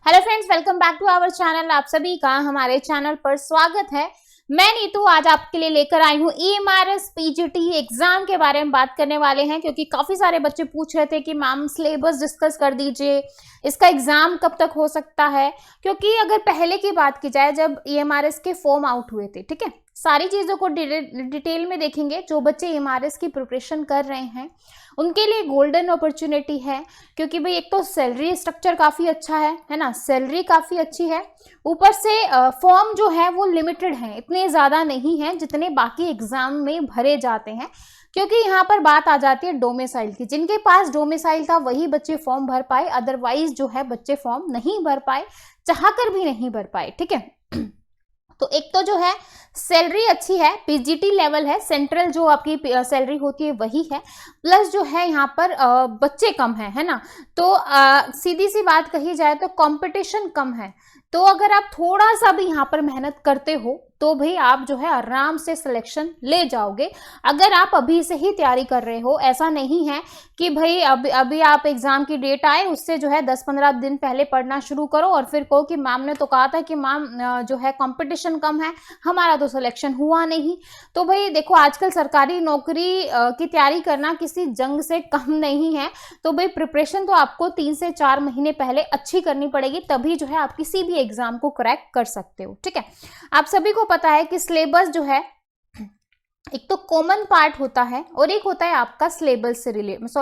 Hello friends, welcome back to our channel. आप सभी का हमारे चैनल पर स्वागत है। मैं नीतू आज आपके लिए लेकर आई हूँ EMRS PGT एग्जाम के बारे में बात करने वाले हैं, क्योंकि काफी सारे बच्चे पूछ रहे थे कि मैम सिलेबस डिस्कस कर दीजिए, इसका एग्जाम कब तक हो सकता है। क्योंकि अगर पहले की बात की जाए, जब EMRS के फॉर्म आउट हुए थे, ठीक है, सारी चीजों को डिटेल में देखेंगे। जो बच्चे EMRS की प्रिपरेशन कर रहे हैं उनके लिए गोल्डन अपॉर्चुनिटी है, क्योंकि भाई एक तो सैलरी स्ट्रक्चर काफ़ी अच्छा है ना, सैलरी काफ़ी अच्छी है। ऊपर से फॉर्म जो है वो लिमिटेड है, इतने ज़्यादा नहीं है जितने बाकी एग्जाम में भरे जाते हैं। क्योंकि यहाँ पर बात आ जाती है डोमिसाइल की, जिनके पास डोमिसाइल था वही बच्चे फॉर्म भर पाए, अदरवाइज जो है बच्चे फॉर्म नहीं भर पाए, चाहकर भी नहीं भर पाए, ठीक है। तो एक तो जो है सैलरी अच्छी है, पीजीटी लेवल है, सेंट्रल जो आपकी सैलरी होती है वही है, प्लस जो है यहाँ पर बच्चे कम है ना। तो सीधी सी बात कही जाए तो कंपटीशन कम है। तो अगर आप थोड़ा सा भी यहाँ पर मेहनत करते हो तो भाई आप जो है आराम से सिलेक्शन ले जाओगे, अगर आप अभी से ही तैयारी कर रहे हो। ऐसा नहीं है कि भाई अभी आप एग्जाम की डेट आए उससे जो है 10-15 दिन पहले पढ़ना शुरू करो और फिर कहो कि मैम ने तो कहा था कि मैम जो है कंपटीशन कम है, हमारा तो सिलेक्शन हुआ नहीं। तो भाई देखो, आजकल सरकारी नौकरी की तैयारी करना किसी जंग से कम नहीं है। तो भाई प्रिपरेशन तो आपको 3 से 4 महीने पहले अच्छी करनी पड़ेगी, तभी जो है आप किसी भी एग्जाम को क्रैक कर सकते हो, ठीक है। आप सभी को पता है कि सिलेबस जो है एक तो कॉमन पार्ट होता है और एक होता है आपका सिलेबस से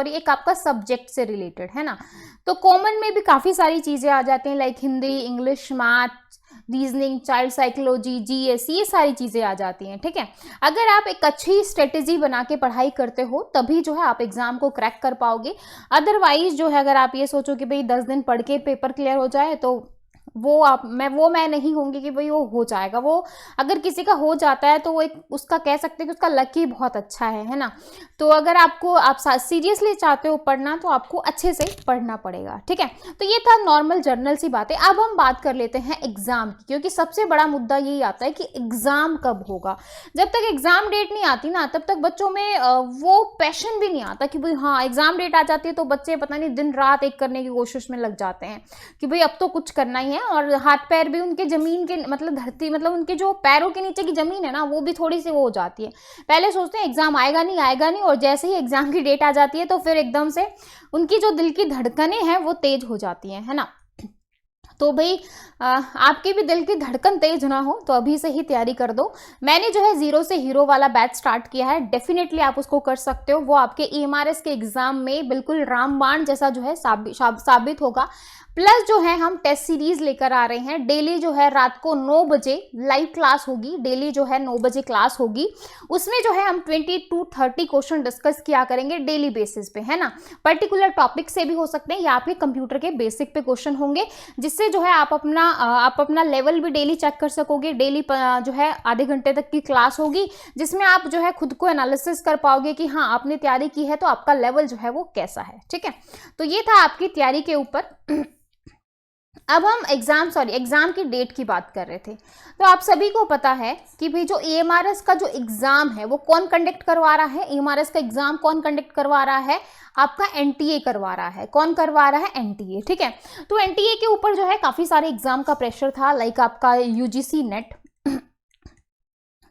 एक आपका सब्जेक्ट से रिलेटेड, है ना। तो कॉमन में भी काफी सारी चीजें आ जाती हैं, like Hindi, English, math, reasoning, child psychology, GS, ये सारी चीजें आ जाती हैं, ठीक है। अगर आप एक अच्छी स्ट्रेटेजी बना के पढ़ाई करते हो तभी जो है आप एग्जाम को क्रैक कर पाओगे। अदरवाइज जो है अगर आप ये सोचो कि भाई 10 दिन पढ़ के पेपर क्लियर हो जाए, तो मैं नहीं होंगी कि भाई वो हो जाएगा। वो अगर किसी का हो जाता है तो वो एक उसका कह सकते हैं कि उसका लक ही बहुत अच्छा है ना। तो अगर आप सीरियसली चाहते हो पढ़ना तो आपको अच्छे से पढ़ना पड़ेगा, ठीक है। तो ये था नॉर्मल जर्नल सी बातें। अब हम बात कर लेते हैं एग्जाम की, क्योंकि सबसे बड़ा मुद्दा यही आता है कि एग्जाम कब होगा। जब तक एग्जाम डेट नहीं आती ना, तब तक बच्चों में वो पैशन भी नहीं आता कि भाई हाँ एग्जाम डेट आ जाती है तो बच्चे पता नहीं दिन रात एक करने की कोशिश में लग जाते हैं कि भाई अब तो कुछ करना ही है। और हाथ पैर भी उनके जमीन के मतलब धरती मतलब उनके जो पैरों के नीचे की जमीन है ना, वो भी थोड़ी सी वो हो जाती है। पहले सोचते हैं एग्जाम आएगा नहीं आएगा नहीं, और जैसे ही एग्जाम की डेट आ जाती है तो फिर एकदम से उनकी जो दिल की धड़कनें हैं वो तेज हो जाती हैं, है ना। तो भाई आपकी भी दिल की धड़कन तेज ना हो तो अभी से ही तैयारी कर दो। मैंने जो है 0 से हीरो वाला बैच स्टार्ट किया है, डेफिनेटली आप उसको कर सकते हो। वो आपके EMRS के एग्जाम में बिल्कुल रामबाण जैसा जो है साबित होगा। प्लस जो है हम टेस्ट सीरीज लेकर आ रहे हैं। डेली जो है रात को 9 बजे लाइव क्लास होगी, डेली जो है 9 बजे क्लास होगी। उसमें जो है हम 20 to 30 क्वेश्चन डिस्कस किया करेंगे डेली बेसिस पे, है ना। पर्टिकुलर टॉपिक से भी हो सकते हैं या आपके कंप्यूटर के बेसिक पे क्वेश्चन होंगे, जिससे जो है आप अपना लेवल भी डेली चेक कर सकोगे। डेली जो है आधे घंटे तक की क्लास होगी, जिसमें आप जो है खुद को एनालिसिस कर पाओगे कि हाँ आपने तैयारी की है तो आपका लेवल जो है वो कैसा है, ठीक है। तो ये था आपकी तैयारी के ऊपर। अब हम एग्जाम की डेट की बात कर रहे थे। तो आप सभी को पता है कि भाई जो EMRS का जो एग्जाम है वो कौन कंडक्ट करवा रहा है। EMRS का एग्जाम कौन कंडक्ट करवा रहा है? आपका NTA करवा रहा है। कौन करवा रहा है? NTA, ठीक है। तो NTA के ऊपर जो है काफी सारे एग्जाम का प्रेशर था, लाइक आपका UGC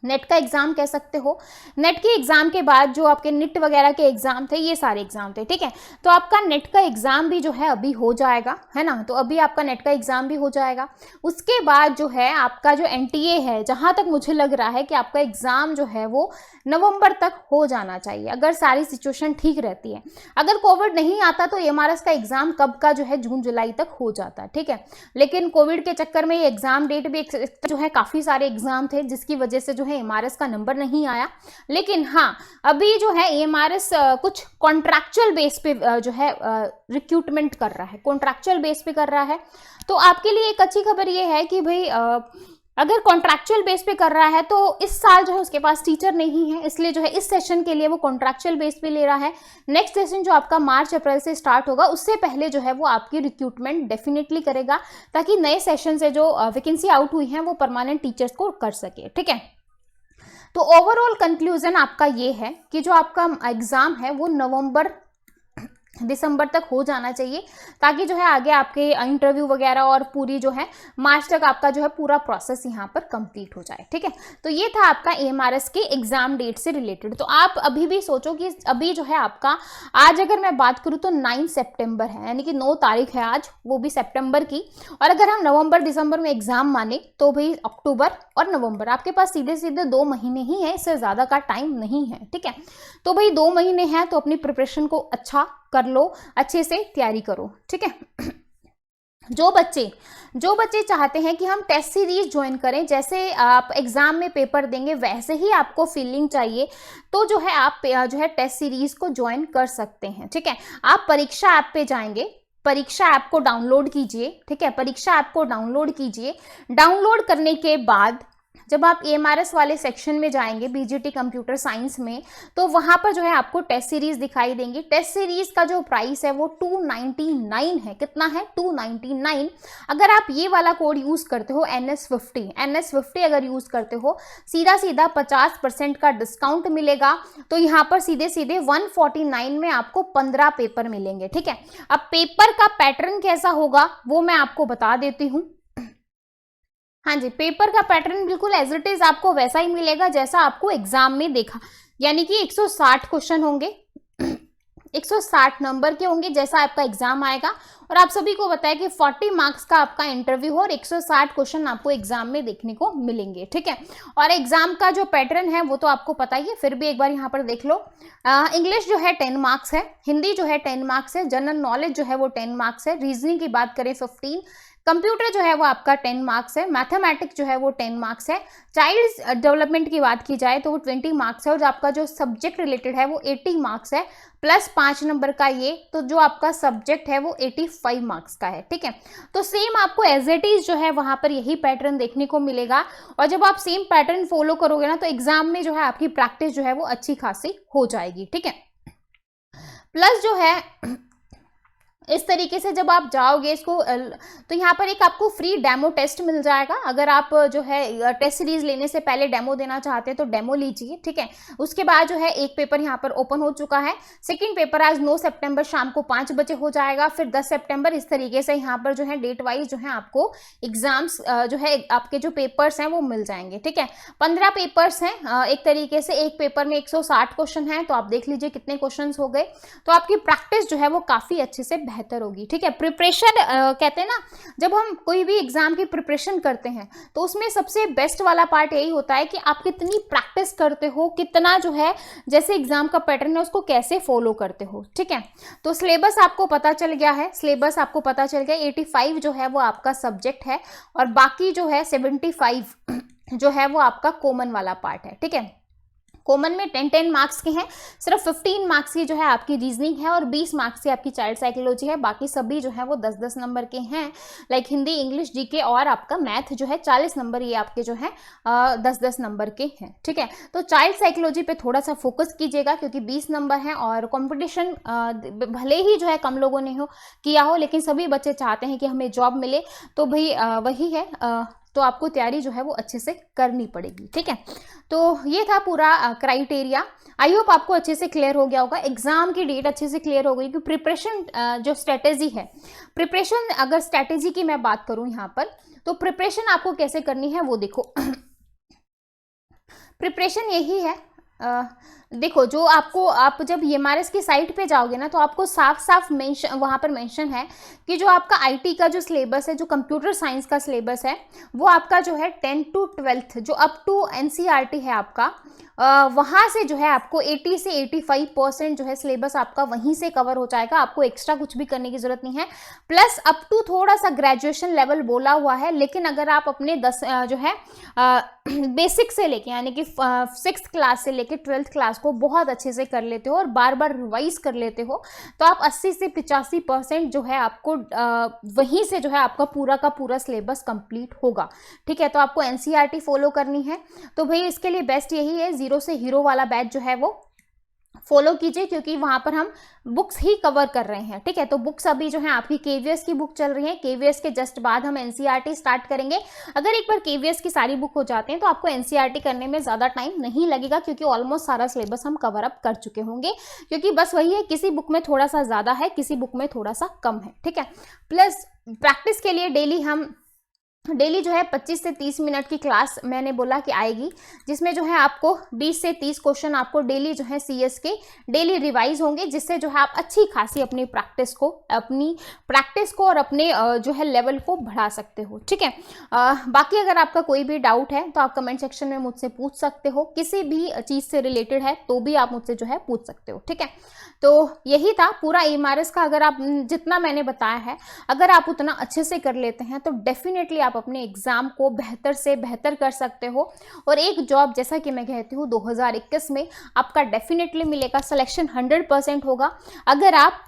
नेट का एग्जाम कह सकते हो। नेट के एग्जाम के बाद जो आपके निट वगैरह के एग्जाम थे, ये सारे एग्जाम थे, ठीक है। तो आपका नेट का एग्जाम भी जो है अभी हो जाएगा, है ना। तो अभी आपका नेट का एग्जाम भी हो जाएगा। उसके बाद जो है आपका जो NTA है, जहां तक मुझे लग रहा है कि आपका एग्जाम जो है वो नवंबर तक हो जाना चाहिए, अगर सारी सिचुएशन ठीक रहती है। अगर कोविड नहीं आता तो EMRS का एग्जाम कब का जो है जून जुलाई तक हो जाता, ठीक है। लेकिन कोविड के चक्कर में ये एग्जाम डेट भी जो है काफी सारे एग्जाम थे, जिसकी वजह से जो है EMRS का नंबर नहीं आया। लेकिन हाँ अभी जो है EMRS कुछ कॉन्ट्रैक्चुअल बेस पे जो है रिक्रूटमेंट कर रहा है, कॉन्ट्रैक्चुअल बेस पे कर रहा है। तो आपके लिए एक अच्छी खबर ये है कि भाई अगर कॉन्ट्रैक्चुअल बेस पे कर रहा है तो इस साल जो है उसके पास टीचर नहीं है, इसलिए जो है इस सेशन के लिए वो कॉन्ट्रैक्चुअल बेस पे ले रहा है। नेक्स्ट सेशन जो आपका मार्च अप्रैल से स्टार्ट होगा, उससे पहले जो है वो आपकी रिक्रूटमेंट डेफिनेटली करेगा, ताकि नए सेशन से जो वैकेंसी आउट हुई है वो परमानेंट टीचर्स को कर सके, ठीक है। तो ओवरऑल कंक्लूजन आपका ये है कि जो आपका एग्जाम है वो नवंबर दिसंबर तक हो जाना चाहिए, ताकि जो है आगे आपके इंटरव्यू वगैरह और पूरी जो है मार्च तक आपका जो है पूरा प्रोसेस यहाँ पर कंप्लीट हो जाए। ठीक है, तो ये था आपका AMRS के एग्जाम डेट से रिलेटेड। तो आप अभी भी सोचो कि अभी जो है आपका, आज अगर मैं बात करूँ तो 9 सितंबर है, यानी कि 9 तारीख है आज, वो भी सितंबर की। और अगर हम नवंबर दिसंबर में एग्जाम माने तो भाई अक्टूबर और नवंबर आपके पास सीधे सीधे 2 महीने ही है, इससे ज्यादा का टाइम नहीं है। ठीक है, तो भाई 2 महीने हैं, तो अपनी प्रिपरेशन को अच्छा कर लो, अच्छे से तैयारी करो। ठीक है, जो बच्चे चाहते हैं कि हम टेस्ट सीरीज ज्वाइन करें, जैसे आप एग्जाम में पेपर देंगे वैसे ही आपको फीलिंग चाहिए, तो जो है आप जो है टेस्ट सीरीज को ज्वाइन कर सकते हैं। ठीक है, आप परीक्षा ऐप पे जाएंगे, परीक्षा ऐप को डाउनलोड कीजिए। ठीक है, परीक्षा ऐप को डाउनलोड कीजिए। डाउनलोड करने के बाद जब आप AMRS वाले सेक्शन में जाएंगे, BGT कंप्यूटर साइंस में, तो वहां पर जो है आपको टेस्ट सीरीज दिखाई देंगी। टेस्ट सीरीज का जो प्राइस है वो 299 है। कितना है? 299। अगर आप ये वाला कोड यूज करते हो NS50 अगर यूज करते हो, सीधा सीधा 50% का डिस्काउंट मिलेगा। तो यहाँ पर सीधे सीधे 149 में आपको 15 पेपर मिलेंगे। ठीक है, अब पेपर का पैटर्न कैसा होगा वो मैं आपको बता देती हूँ। हाँ जी, पेपर का पैटर्न बिल्कुल एज इट इज आपको वैसा ही मिलेगा जैसा आपको एग्जाम में देखा, यानी कि 160 क्वेश्चन होंगे, 160 नंबर के होंगे जैसा आपका एग्जाम आएगा। और आप सभी को बताया कि 40 मार्क्स का आपका इंटरव्यू हो और 160 क्वेश्चन आपको एग्जाम में देखने को मिलेंगे। ठीक है, और एग्जाम का जो पैटर्न है वो तो आपको पता ही है, फिर भी एक बार यहाँ पर देख लो। इंग्लिश जो है 10 मार्क्स है, हिंदी जो है 10 मार्क्स है, जनरल नॉलेज जो है वो 10 मार्क्स है, रीजनिंग की बात करें 15, कंप्यूटर जो है वो आपका 10 मार्क्स है, मैथमेटिक्स जो है वो 10 मार्क्स है, चाइल्ड डेवलपमेंट की बात की जाए तो वो 20 मार्क्स है, और आपका जो सब्जेक्ट रिलेटेड है वो 80 मार्क्स है, प्लस 5 नंबर का ये, तो जो आपका सब्जेक्ट है वो 85 मार्क्स का है। ठीक है, तो सेम आपको एज इट इज जो है वहां पर यही पैटर्न देखने को मिलेगा। और जब आप सेम पैटर्न फॉलो करोगे ना, तो एग्जाम में जो है आपकी प्रैक्टिस जो है वो अच्छी खासी हो जाएगी। ठीक है, प्लस जो है इस तरीके से जब आप जाओगे इसको, तो यहाँ पर एक आपको फ्री डेमो टेस्ट मिल जाएगा। अगर आप जो है टेस्ट सीरीज लेने से पहले डेमो देना चाहते हैं तो डेमो लीजिए। ठीक है, उसके बाद जो है एक पेपर यहाँ पर ओपन हो चुका है, सेकंड पेपर आज 9 सितंबर शाम को 5 बजे हो जाएगा, फिर 10 सितंबर, इस तरीके से यहाँ पर जो है डेट वाइज जो है आपको एग्जाम्स जो है आपके जो पेपर्स हैं वो मिल जाएंगे। ठीक है, 15 पेपर्स हैं एक तरीके से, एक पेपर में 160 क्वेश्चन है, तो आप देख लीजिए कितने क्वेश्चन हो गए। तो आपकी प्रैक्टिस जो है वो काफी अच्छे से बेहतर होगी। ठीक है, प्रिपरेशन कहते हैं ना, जब हम कोई भी एग्जाम की प्रिपरेशन करते हैं तो उसमें सबसे बेस्ट वाला पार्ट यही होता है कि आप कितनी प्रैक्टिस करते हो, कितना जो है जैसे एग्जाम का पैटर्न है उसको कैसे फॉलो करते हो। ठीक है, तो सिलेबस आपको पता चल गया है, 85 जो है वो आपका सब्जेक्ट है, और बाकी जो है 75 जो है वो आपका कॉमन वाला पार्ट है। ठीक है, कॉमन में 10 मार्क्स के हैं, सिर्फ 15 मार्क्स की जो है आपकी रीजनिंग है और 20 मार्क्स की आपकी चाइल्ड साइकोलॉजी है, बाकी सभी जो है वो 10-10 नंबर के हैं, लाइक हिंदी, इंग्लिश, जीके और आपका मैथ जो है 40 नंबर, ये आपके जो है 10-10 नंबर के हैं। ठीक है, तो चाइल्ड साइकोलॉजी पे थोड़ा सा फोकस कीजिएगा क्योंकि 20 नंबर हैं, और कॉम्पिटिशन भले ही जो है कम लोगों ने किया हो, लेकिन सभी बच्चे चाहते हैं कि हमें जॉब मिले, तो भाई वही है, तो आपको तैयारी जो है वो अच्छे से करनी पड़ेगी। ठीक है, तो ये था पूरा क्राइटेरिया। आई होप आपको अच्छे से क्लियर हो गया होगा, एग्जाम की डेट अच्छे से क्लियर हो गई कि प्रिपरेशन जो स्ट्रेटेजी है, प्रिपरेशन अगर स्ट्रेटेजी की मैं बात करूं यहाँ पर, तो प्रिपरेशन आपको कैसे करनी है वो देखो। प्रिपरेशन यही है, देखो जो आपको, आप जब AMRS की साइट पे जाओगे ना, तो आपको साफ साफ मेंशन, वहाँ पर मेंशन है कि जो आपका IT का जो सिलेबस है, जो कंप्यूटर साइंस का सिलेबस है, वो आपका जो है 10 to 12 जो अप टू NCERT है आपका, वहाँ से जो है आपको 80 से 85% जो है सिलेबस आपका वहीं से कवर हो जाएगा, आपको एक्स्ट्रा कुछ भी करने की जरूरत नहीं है। प्लस अप टू थोड़ा सा ग्रेजुएशन लेवल बोला हुआ है, लेकिन अगर आप अपने 10 जो है बेसिक से लेके, यानी कि 6th क्लास से लेके 12th क्लास को बहुत अच्छे से कर लेते हो और बार बार रिवाइज कर लेते हो, तो आप 80 से 85% जो है आपको वहीं से जो है आपका पूरा का पूरा सिलेबस कंप्लीट होगा। ठीक है, तो आपको NCERT फॉलो करनी है, तो भाई इसके लिए बेस्ट यही है, 0 से हीरो वाला बैच जो है वो फॉलो कीजिए, क्योंकि वहां पर हम बुक्स ही कवर कर रहे हैं। ठीक है, तो बुक्स अभी जो है आपकी केवीएस की बुक चल रही है, केवीएस के जस्ट बाद हम एनसीईआरटी स्टार्ट करेंगे। अगर एक बार केवीएस की सारी बुक हो जाते हैं तो आपको एनसीईआरटी करने में ज़्यादा टाइम नहीं लगेगा, क्योंकि ऑलमोस्ट सारा सिलेबस हम कवर अप कर चुके होंगे। क्योंकि बस वही है, किसी बुक में थोड़ा सा ज़्यादा है, किसी बुक में थोड़ा सा कम है। ठीक है, प्लस प्रैक्टिस के लिए डेली जो है 25 से 30 मिनट की क्लास मैंने बोला कि आएगी, जिसमें जो है आपको 20 से 30 क्वेश्चन आपको डेली जो है सीएस के डेली रिवाइज होंगे, जिससे जो है आप अच्छी खासी अपनी प्रैक्टिस को और अपने जो है लेवल को बढ़ा सकते हो। ठीक है, बाकी अगर आपका कोई भी डाउट है तो आप कमेंट सेक्शन में मुझसे पूछ सकते हो, किसी भी चीज़ से रिलेटेड है तो भी आप मुझसे जो है पूछ सकते हो। ठीक है, तो यही था पूरा एमआरएस का। अगर आप जितना मैंने बताया है, अगर आप उतना अच्छे से कर लेते हैं तो डेफिनेटली आप अपने एग्जाम को बेहतर से बेहतर कर सकते हो, और एक जॉब जैसा कि मैं कहती हूँ 2021 में आपका डेफिनेटली मिलेगा, सिलेक्शन 100% होगा। अगर आप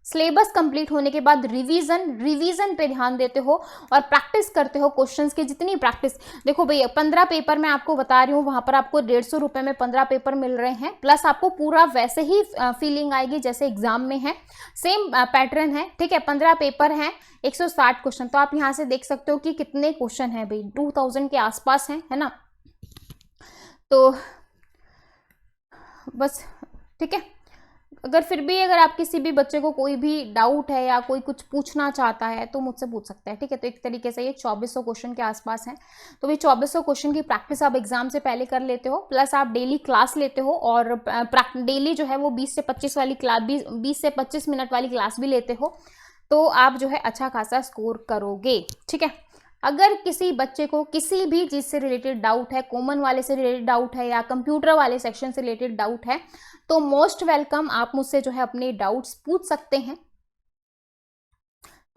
सिलेबस कंप्लीट होने के बाद रिवीजन पे ध्यान देते हो और प्रैक्टिस करते हो क्वेश्चंस की, जितनी प्रैक्टिस, देखो भैया 15 पेपर मैं आपको बता रही हूँ, वहां पर आपको 150 रुपए में 15 पेपर मिल रहे हैं, प्लस आपको पूरा वैसे ही फीलिंग आएगी जैसे एग्जाम में है, सेम पैटर्न है। ठीक है, 15 पेपर हैं, 160 क्वेश्चन, तो आप यहाँ से देख सकते हो कि कितने क्वेश्चन है भाई, 2000 के आसपास है ना। तो बस ठीक है, अगर आप किसी भी बच्चे को कोई भी डाउट है या कोई कुछ पूछना चाहता है तो मुझसे पूछ सकता है। ठीक है, तो एक तरीके से ये 2400 क्वेश्चन के आसपास है, तो ये 2400 क्वेश्चन की प्रैक्टिस आप एग्जाम से पहले कर लेते हो, प्लस आप डेली क्लास लेते हो, और डेली जो है वो 20 से 25 वाली क्लास 20 से 25 मिनट वाली क्लास भी लेते हो, तो आप जो है अच्छा खासा स्कोर करोगे। ठीक है, अगर किसी बच्चे को किसी भी चीज़ से रिलेटेड डाउट है, कॉमन वाले से रिलेटेड डाउट है या कंप्यूटर वाले सेक्शन से रिलेटेड डाउट है, तो मोस्ट वेलकम, आप मुझसे जो है अपने डाउट्स पूछ सकते हैं।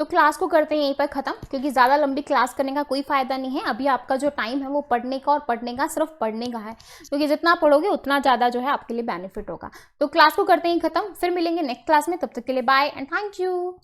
तो क्लास को करते हैं यहीं पर ख़त्म, क्योंकि ज़्यादा लंबी क्लास करने का कोई फ़ायदा नहीं है। अभी आपका जो टाइम है वो पढ़ने का, और पढ़ने का सिर्फ पढ़ने का है, क्योंकि जितना पढ़ोगे उतना ज़्यादा जो है आपके लिए बेनिफिट होगा। तो क्लास को करते हैं ख़त्म, फिर मिलेंगे नेक्स्ट क्लास में, तब तक के लिए बाय एंड थैंक यू।